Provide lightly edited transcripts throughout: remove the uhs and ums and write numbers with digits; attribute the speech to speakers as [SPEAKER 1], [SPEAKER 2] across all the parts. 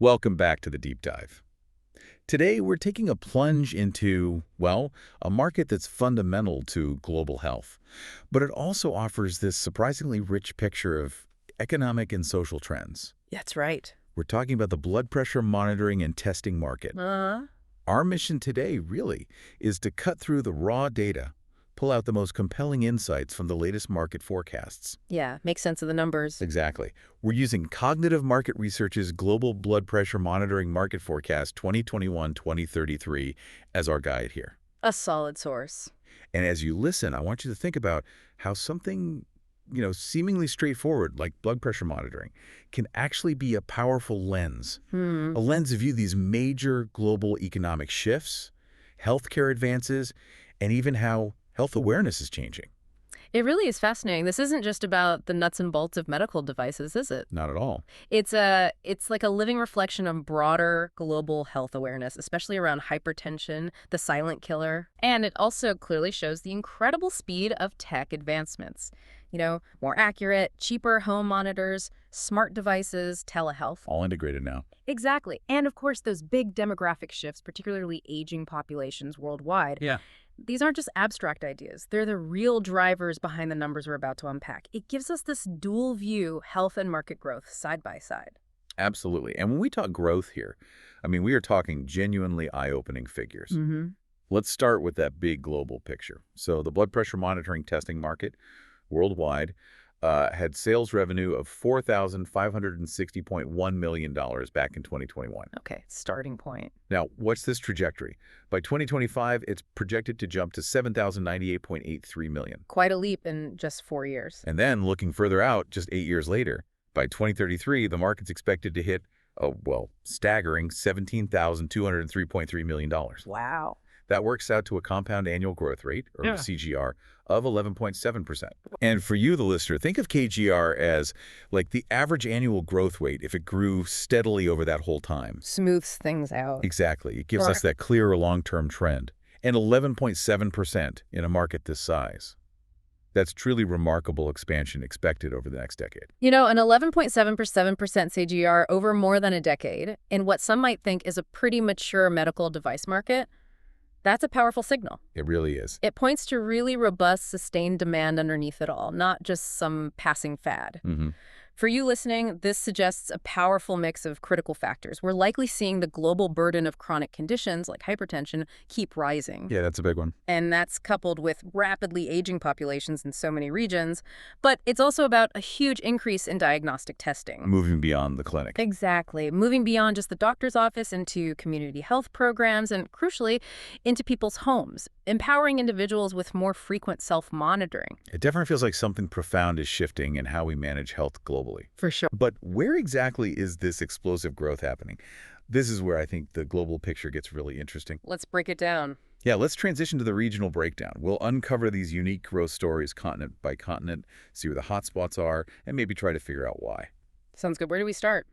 [SPEAKER 1] Welcome back to the deep dive. Today, we're taking a plunge into, well, a market that's fundamental to global health. But it also offers this surprisingly rich picture of economic and social trends.
[SPEAKER 2] That's right.
[SPEAKER 1] We're talking about the blood pressure monitoring and testing market.
[SPEAKER 2] Uh-huh.
[SPEAKER 1] Our mission today, really, is to cut through the raw data, pull out the most compelling insights from the latest market forecasts.
[SPEAKER 2] Yeah, make sense of the numbers.
[SPEAKER 1] Exactly. We're using Cognitive Market Research's Global Blood Pressure Monitoring Market Forecast 2021-2033 as our guide here.
[SPEAKER 2] A solid source.
[SPEAKER 1] And as you listen, I want you to think about how something, seemingly straightforward, like blood pressure monitoring, can actually be a powerful lens. A lens to view these major global economic shifts, healthcare advances, and even how health awareness is changing.
[SPEAKER 2] It really is fascinating. This isn't just about the nuts and bolts of medical devices, is it?
[SPEAKER 1] Not at all.
[SPEAKER 2] It's like a living reflection of broader global health awareness, especially around hypertension, the silent killer. And it also clearly shows the incredible speed of tech advancements. More accurate, cheaper home monitors, smart devices, telehealth.
[SPEAKER 1] All integrated now.
[SPEAKER 2] Exactly. And of course, those big demographic shifts, particularly aging populations worldwide.
[SPEAKER 1] Yeah.
[SPEAKER 2] These aren't just abstract ideas. They're the real drivers behind the numbers we're about to unpack. It gives us this dual view, health and market growth, side by side.
[SPEAKER 1] Absolutely. And when we talk growth here, we are talking genuinely eye-opening figures. Let's start with that big global picture. So the blood pressure monitoring testing market worldwide had sales revenue of $4,560.1 million back in 2021.
[SPEAKER 2] Okay, starting point.
[SPEAKER 1] Now, what's this trajectory? By 2025, it's projected to jump to $7,098.83 million.
[SPEAKER 2] Quite a leap in just 4 years.
[SPEAKER 1] And then, looking further out, just 8 years later, by 2033, the market's expected to hit a, staggering $17,203.3 million.
[SPEAKER 2] Wow.
[SPEAKER 1] That works out to a compound annual growth rate, or CGR, of 11.7%. And for you, the listener, think of KGR as like the average annual growth rate if it grew steadily over that whole time.
[SPEAKER 2] Smooths things out.
[SPEAKER 1] Exactly. It gives us that clearer long-term trend. And 11.7% in a market this size. That's truly remarkable expansion expected over the next decade.
[SPEAKER 2] An 11.7% CGR over more than a decade in what some might think is a pretty mature medical device market. That's a powerful signal.
[SPEAKER 1] It really is.
[SPEAKER 2] It points to really robust, sustained demand underneath it all, not just some passing fad. For you listening, this suggests a powerful mix of critical factors. We're likely seeing the global burden of chronic conditions like hypertension keep rising.
[SPEAKER 1] Yeah, that's a big one.
[SPEAKER 2] And that's coupled with rapidly aging populations in so many regions. But it's also about a huge increase in diagnostic testing.
[SPEAKER 1] Moving beyond the clinic.
[SPEAKER 2] Exactly. Moving beyond just the doctor's office into community health programs and, crucially, into people's homes, empowering individuals with more frequent self-monitoring.
[SPEAKER 1] It definitely feels like something profound is shifting in how we manage health globally.
[SPEAKER 2] For sure.
[SPEAKER 1] But where exactly is this explosive growth happening? This is where I think the global picture gets really interesting.
[SPEAKER 2] Let's break it down.
[SPEAKER 1] Yeah, let's transition to the regional breakdown. We'll uncover these unique growth stories continent by continent, see where the hotspots are, and maybe try to figure out why.
[SPEAKER 2] Sounds good. Where do we start?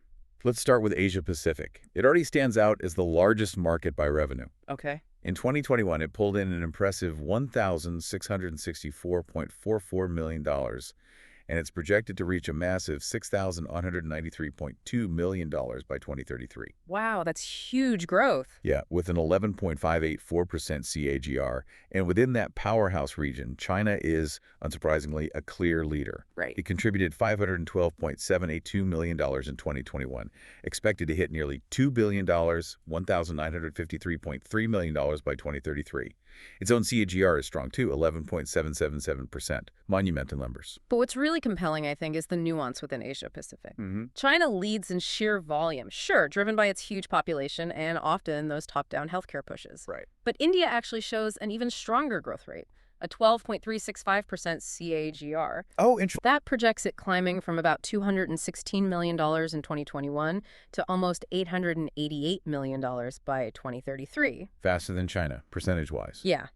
[SPEAKER 1] Let's start with Asia Pacific. It already stands out as the largest market by revenue.
[SPEAKER 2] Okay.
[SPEAKER 1] In 2021, it pulled in an impressive $1,664.44 million, and it's projected to reach a massive $6,193.2 million by 2033.
[SPEAKER 2] Wow, that's huge growth.
[SPEAKER 1] Yeah, with an 11.584% CAGR. And within that powerhouse region, China is, unsurprisingly, a clear leader.
[SPEAKER 2] Right.
[SPEAKER 1] It contributed $512.782 million in 2021, expected to hit nearly $2 billion, $1,953.3 million by 2033. Its own CAGR is strong too, 11.777%. Monumental numbers.
[SPEAKER 2] But what's really compelling, I think, is the nuance within Asia-Pacific. China leads in sheer volume, sure, driven by its huge population and often those top-down healthcare pushes.
[SPEAKER 1] Right.
[SPEAKER 2] But India actually shows an even stronger growth rate, a 12.365% CAGR.
[SPEAKER 1] Oh, interesting.
[SPEAKER 2] That projects it climbing from about $216 million in 2021 to almost $888 million by 2033.
[SPEAKER 1] Faster than China, percentage-wise.
[SPEAKER 2] Yeah.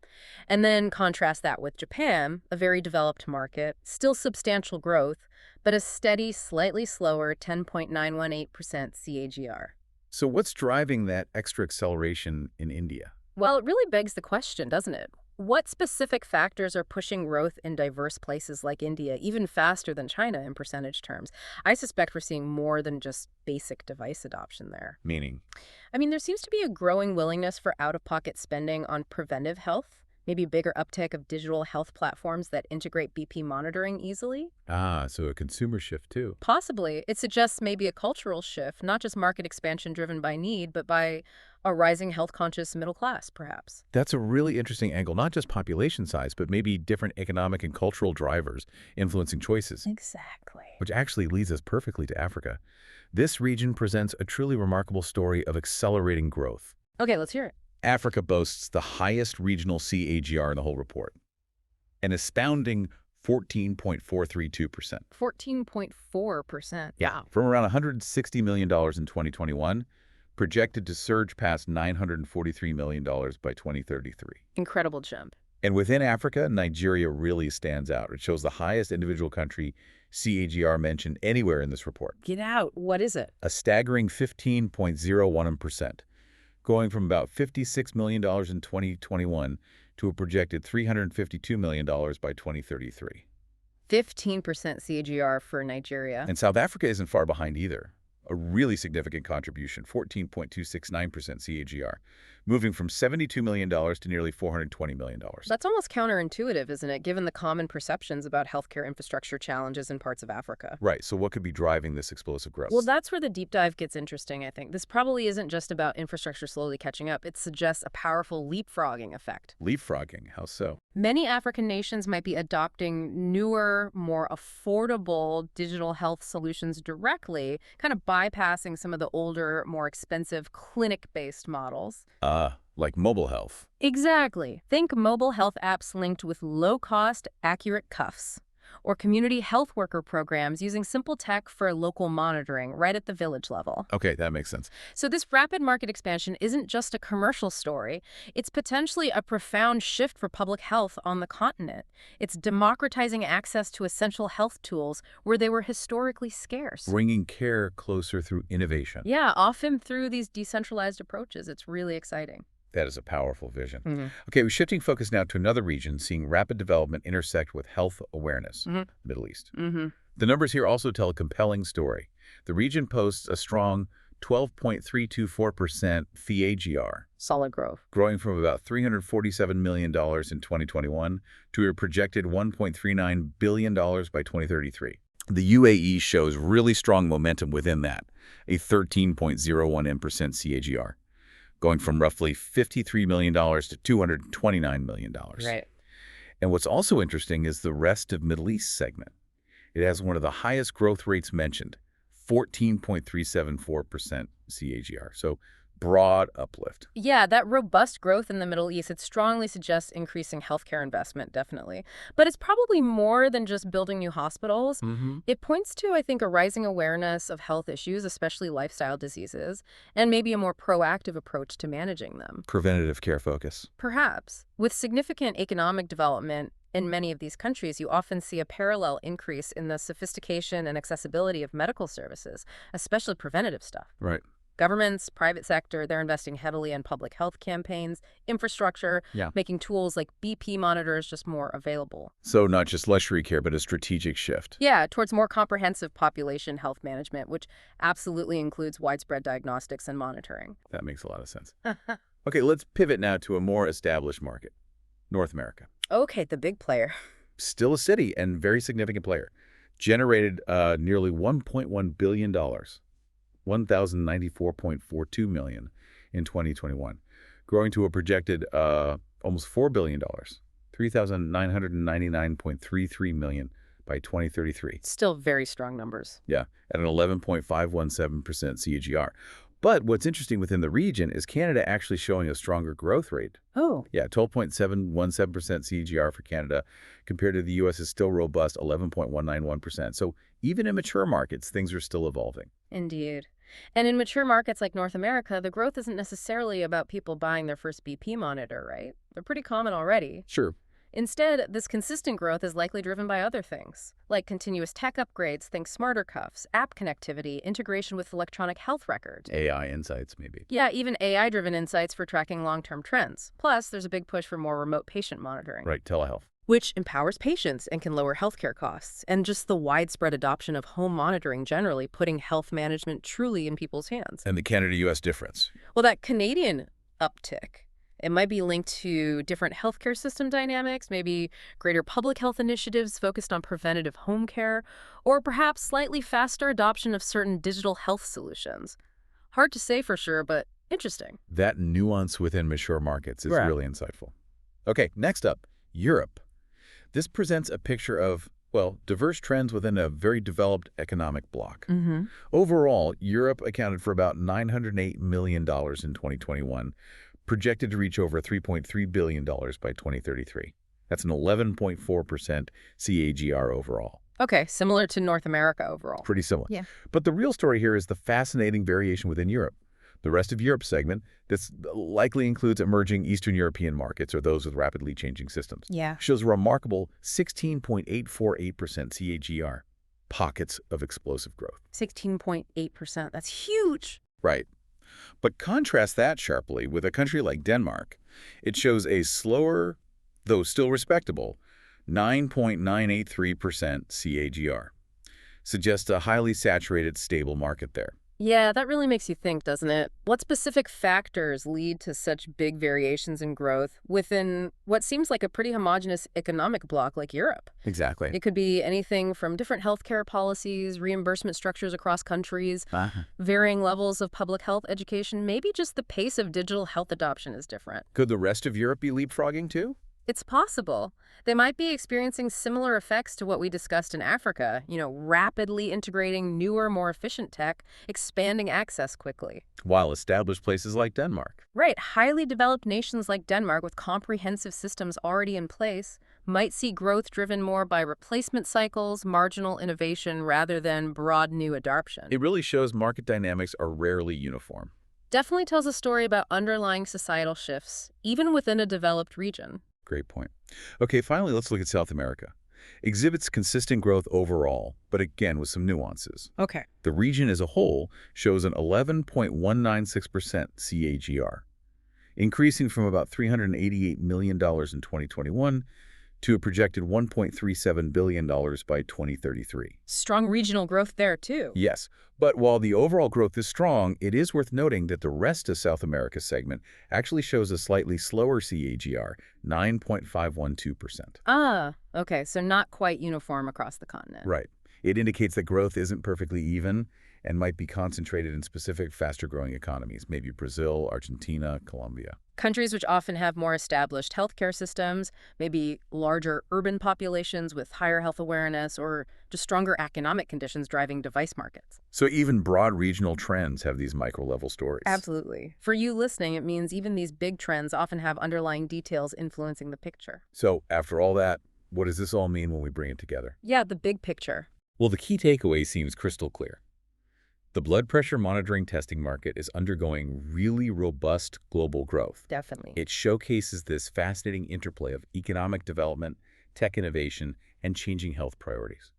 [SPEAKER 2] And then contrast that with Japan, a very developed market, still substantial growth, but a steady, slightly slower 10.918% CAGR.
[SPEAKER 1] So what's driving that extra acceleration in India?
[SPEAKER 2] Well, it really begs the question, doesn't it? What specific factors are pushing growth in diverse places like India even faster than China in percentage terms? I suspect we're seeing more than just basic device adoption there.
[SPEAKER 1] Meaning,
[SPEAKER 2] I mean, there seems to be a growing willingness for out-of-pocket spending on preventive health, maybe bigger uptake of digital health platforms that integrate BP monitoring easily.
[SPEAKER 1] so a consumer shift too.
[SPEAKER 2] Possibly. It suggests maybe a cultural shift, not just market expansion driven by need, but by a rising health-conscious middle class, perhaps.
[SPEAKER 1] That's a really interesting angle, not just population size, but maybe different economic and cultural drivers influencing choices,
[SPEAKER 2] Exactly.
[SPEAKER 1] which actually leads us perfectly to Africa. This region presents a truly remarkable story of accelerating growth.
[SPEAKER 2] Okay, let's hear it.
[SPEAKER 1] Africa boasts the highest regional CAGR in the whole report, an astounding 14.432%.
[SPEAKER 2] 14.4%.
[SPEAKER 1] Yeah, from around $160 million in 2021, projected to surge past $943 million by 2033.
[SPEAKER 2] Incredible jump.
[SPEAKER 1] And within Africa, Nigeria really stands out. It shows the highest individual country CAGR mentioned anywhere in this report,
[SPEAKER 2] Get out. What is it?
[SPEAKER 1] a staggering 15.01%, going from about $56 million in 2021 to a projected $352 million by 2033.
[SPEAKER 2] 15% CAGR for Nigeria.
[SPEAKER 1] And South Africa isn't far behind either. A really significant contribution, 14.269% CAGR, moving from $72 million to nearly $420 million.
[SPEAKER 2] That's almost counterintuitive, isn't it, given the common perceptions about healthcare infrastructure challenges in parts of Africa?
[SPEAKER 1] Right, so what could be driving this explosive growth?
[SPEAKER 2] Well, that's where the deep dive gets interesting, I think. This probably isn't just about infrastructure slowly catching up. It suggests a powerful leapfrogging effect.
[SPEAKER 1] Leapfrogging, how so?
[SPEAKER 2] Many African nations might be adopting newer, more affordable digital health solutions directly, kind of bypassing some of the older, more expensive clinic-based models.
[SPEAKER 1] Like mobile health.
[SPEAKER 2] Exactly. Think mobile health apps linked with low-cost, accurate cuffs, or community health worker programs using simple tech for local monitoring right at the village level.
[SPEAKER 1] Okay, that makes sense.
[SPEAKER 2] So this rapid market expansion isn't just a commercial story. It's potentially a profound shift for public health on the continent. It's democratizing access to essential health tools where they were historically scarce.
[SPEAKER 1] Bringing care closer through innovation.
[SPEAKER 2] Yeah, often through these decentralized approaches. It's really exciting.
[SPEAKER 1] That is a powerful vision. Okay, we're shifting focus now to another region, seeing rapid development intersect with health awareness, Middle East. The numbers here also tell a compelling story. The region posts a strong 12.324% CAGR,
[SPEAKER 2] Solid growth.
[SPEAKER 1] growing from about $347 million in 2021 to a projected $1.39 billion by 2033. The UAE shows really strong momentum within that, a 13.01% CAGR, going from roughly $53 million to $229 million.
[SPEAKER 2] Right.
[SPEAKER 1] And what's also interesting is the rest of Middle East segment. It has one of the highest growth rates mentioned, 14.374% CAGR. So broad uplift.
[SPEAKER 2] Yeah, that robust growth in the Middle East, it strongly suggests increasing healthcare investment, definitely. But it's probably more than just building new hospitals. It points to, I think, a rising awareness of health issues, especially lifestyle diseases, and maybe a more proactive approach to managing them.
[SPEAKER 1] Preventative care focus.
[SPEAKER 2] Perhaps. With significant economic development in many of these countries, you often see a parallel increase in the sophistication and accessibility of medical services, especially preventative stuff.
[SPEAKER 1] Right.
[SPEAKER 2] Governments, private sector, they're investing heavily in public health campaigns, infrastructure, making tools like BP monitors just more available.
[SPEAKER 1] So not just luxury care, but a strategic shift.
[SPEAKER 2] Yeah, towards more comprehensive population health management, which absolutely includes widespread diagnostics and monitoring.
[SPEAKER 1] That makes a lot of sense. Okay, let's pivot now to a more established market, North America.
[SPEAKER 2] Okay, the big player.
[SPEAKER 1] Still a steady and very significant player. Generated nearly $1.1 billion. $1,094.42 million in 2021, growing to a projected almost $4 billion, $3,999.33 million by 2033.
[SPEAKER 2] Still very strong numbers.
[SPEAKER 1] Yeah, at an 11.517% CAGR. But what's interesting within the region is Canada actually showing a stronger growth rate.
[SPEAKER 2] Oh.
[SPEAKER 1] Yeah, 12.717% CAGR for Canada compared to the U.S. is still robust, 11.191%. So even in mature markets, things are still evolving.
[SPEAKER 2] Indeed. And in mature markets like North America, the growth isn't necessarily about people buying their first BP monitor, right? They're pretty common already.
[SPEAKER 1] Sure.
[SPEAKER 2] Instead, this consistent growth is likely driven by other things, like continuous tech upgrades, think smarter cuffs, app connectivity, integration with electronic health records.
[SPEAKER 1] AI insights, maybe.
[SPEAKER 2] Yeah, even AI-driven insights for tracking long-term trends. Plus, there's a big push for more remote patient monitoring,
[SPEAKER 1] Right, telehealth.
[SPEAKER 2] which empowers patients and can lower healthcare costs. And just the widespread adoption of home monitoring generally, putting health management truly in people's hands.
[SPEAKER 1] And the Canada-US difference.
[SPEAKER 2] Well, that Canadian uptick, it might be linked to different healthcare system dynamics, maybe greater public health initiatives focused on preventative home care, or perhaps slightly faster adoption of certain digital health solutions. Hard to say for sure, but interesting.
[SPEAKER 1] That nuance within mature markets is
[SPEAKER 2] Right.
[SPEAKER 1] really insightful. Okay, next up, Europe. This presents a picture of, well, diverse trends within a very developed economic bloc.
[SPEAKER 2] Mm-hmm.
[SPEAKER 1] Overall, Europe accounted for about $908 million in 2021, projected to reach over $3.3 billion by 2033. That's an 11.4% CAGR overall.
[SPEAKER 2] Okay, similar to North America overall.
[SPEAKER 1] Pretty similar.
[SPEAKER 2] Yeah.
[SPEAKER 1] But the real story here is the fascinating variation within Europe. The rest of Europe segment, this likely includes emerging Eastern European markets or those with rapidly changing systems,
[SPEAKER 2] Yeah.
[SPEAKER 1] shows a remarkable 16.848% CAGR, pockets of explosive growth.
[SPEAKER 2] 16.8%. That's huge.
[SPEAKER 1] Right. But contrast that sharply with a country like Denmark. It shows a slower, though still respectable, 9.983% CAGR. Suggests a highly saturated, stable market there.
[SPEAKER 2] Yeah, that really makes you think, doesn't it? What specific factors lead to such big variations in growth within what seems like a pretty homogeneous economic bloc like Europe?
[SPEAKER 1] Exactly.
[SPEAKER 2] It could be anything from different healthcare policies, reimbursement structures across countries, varying levels of public health education, maybe just the pace of digital health adoption is different.
[SPEAKER 1] Could the rest of Europe be leapfrogging too?
[SPEAKER 2] It's possible. They might be experiencing similar effects to what we discussed in Africa, rapidly integrating newer, more efficient tech, expanding access quickly.
[SPEAKER 1] While established places like Denmark.
[SPEAKER 2] Right, highly developed nations like Denmark with comprehensive systems already in place might see growth driven more by replacement cycles, marginal innovation, rather than broad new adoption.
[SPEAKER 1] It really shows market dynamics are rarely uniform.
[SPEAKER 2] Definitely tells a story about underlying societal shifts, even within a developed region.
[SPEAKER 1] Great point. Okay, finally, let's look at South America. Exhibits consistent growth overall, but again with some nuances.
[SPEAKER 2] Okay.
[SPEAKER 1] The region as a whole shows an 11.196% CAGR, increasing from about $388 million in 2021 to a projected $1.37 billion by 2033.
[SPEAKER 2] Strong regional growth there, too.
[SPEAKER 1] Yes, but while the overall growth is strong, it is worth noting that the rest of South America segment actually shows a slightly slower CAGR, 9.512%.
[SPEAKER 2] Ah, okay, so not quite uniform across the continent.
[SPEAKER 1] Right. It indicates that growth isn't perfectly even and might be concentrated in specific faster-growing economies, maybe Brazil, Argentina, Colombia.
[SPEAKER 2] Countries which often have more established healthcare systems, maybe larger urban populations with higher health awareness, or just stronger economic conditions driving device markets.
[SPEAKER 1] So even broad regional trends have these micro-level stories.
[SPEAKER 2] Absolutely. For you listening, it means even these big trends often have underlying details influencing the picture.
[SPEAKER 1] So after all that, what does this all mean when we bring it together?
[SPEAKER 2] Yeah, the big picture.
[SPEAKER 1] Well, the key takeaway seems crystal clear. The blood pressure monitoring testing market is undergoing really robust global growth.
[SPEAKER 2] Definitely.
[SPEAKER 1] It showcases this fascinating interplay of economic development, tech innovation, and changing health priorities.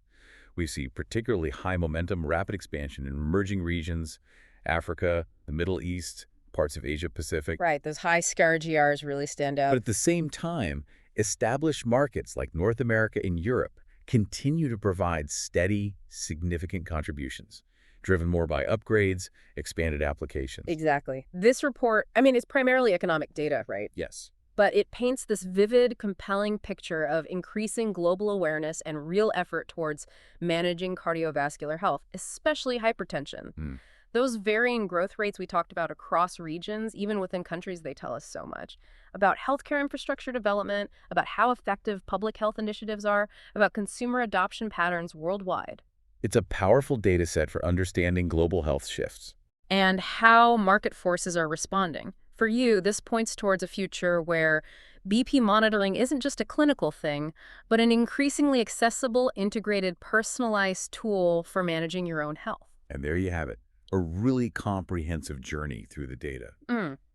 [SPEAKER 1] We see particularly high momentum, rapid expansion in emerging regions, Africa, the Middle East, parts of Asia Pacific.
[SPEAKER 2] Right, those high SCAR GRs really stand out.
[SPEAKER 1] But at the same time, established markets like North America and Europe continue to provide steady, significant contributions, driven more by upgrades, expanded applications.
[SPEAKER 2] Exactly. This report, it's primarily economic data, right?
[SPEAKER 1] Yes.
[SPEAKER 2] But it paints this vivid, compelling picture of increasing global awareness and real effort towards managing cardiovascular health, especially hypertension. Those varying growth rates we talked about across regions, even within countries, they tell us so much about healthcare infrastructure development, about how effective public health initiatives are, about consumer adoption patterns worldwide.
[SPEAKER 1] It's a powerful data set for understanding global health shifts.
[SPEAKER 2] And how market forces are responding. For you, this points towards a future where BP monitoring isn't just a clinical thing, but an increasingly accessible, integrated, personalized tool for managing your own health.
[SPEAKER 1] And there you have it, a really comprehensive journey through the data.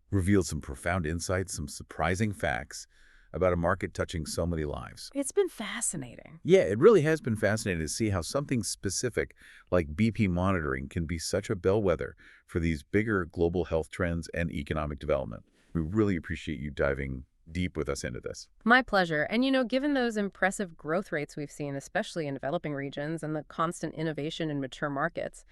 [SPEAKER 1] Revealed some profound insights, some surprising facts, about a market touching so many lives.
[SPEAKER 2] It's been fascinating.
[SPEAKER 1] Yeah, it really has been fascinating to see how something specific like BP monitoring can be such a bellwether for these bigger global health trends and economic development. We really appreciate you diving deep with us into this.
[SPEAKER 2] My pleasure. And given those impressive growth rates we've seen, especially in developing regions and the constant innovation in mature markets,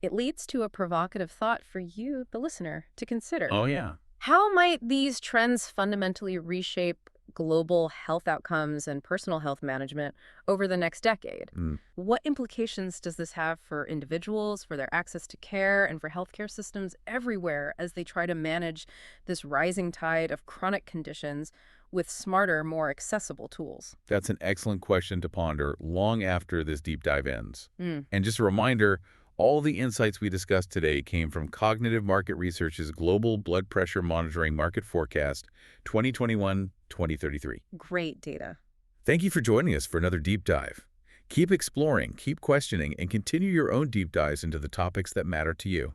[SPEAKER 2] it leads to a provocative thought for you, the listener, to consider.
[SPEAKER 1] Oh, yeah.
[SPEAKER 2] How might these trends fundamentally reshape global health outcomes and personal health management over the next decade?
[SPEAKER 1] Mm.
[SPEAKER 2] What implications does this have for individuals, for their access to care, and for healthcare systems everywhere as they try to manage this rising tide of chronic conditions with smarter, more accessible tools?
[SPEAKER 1] That's an excellent question to ponder long after this deep dive ends.
[SPEAKER 2] Mm.
[SPEAKER 1] And just a reminder, all the insights we discussed today came from Cognitive Market Research's Global Blood Pressure Monitoring Market Forecast 2021-2033.
[SPEAKER 2] Great data.
[SPEAKER 1] Thank you for joining us for another deep dive. Keep exploring, keep questioning, and continue your own deep dives into the topics that matter to you.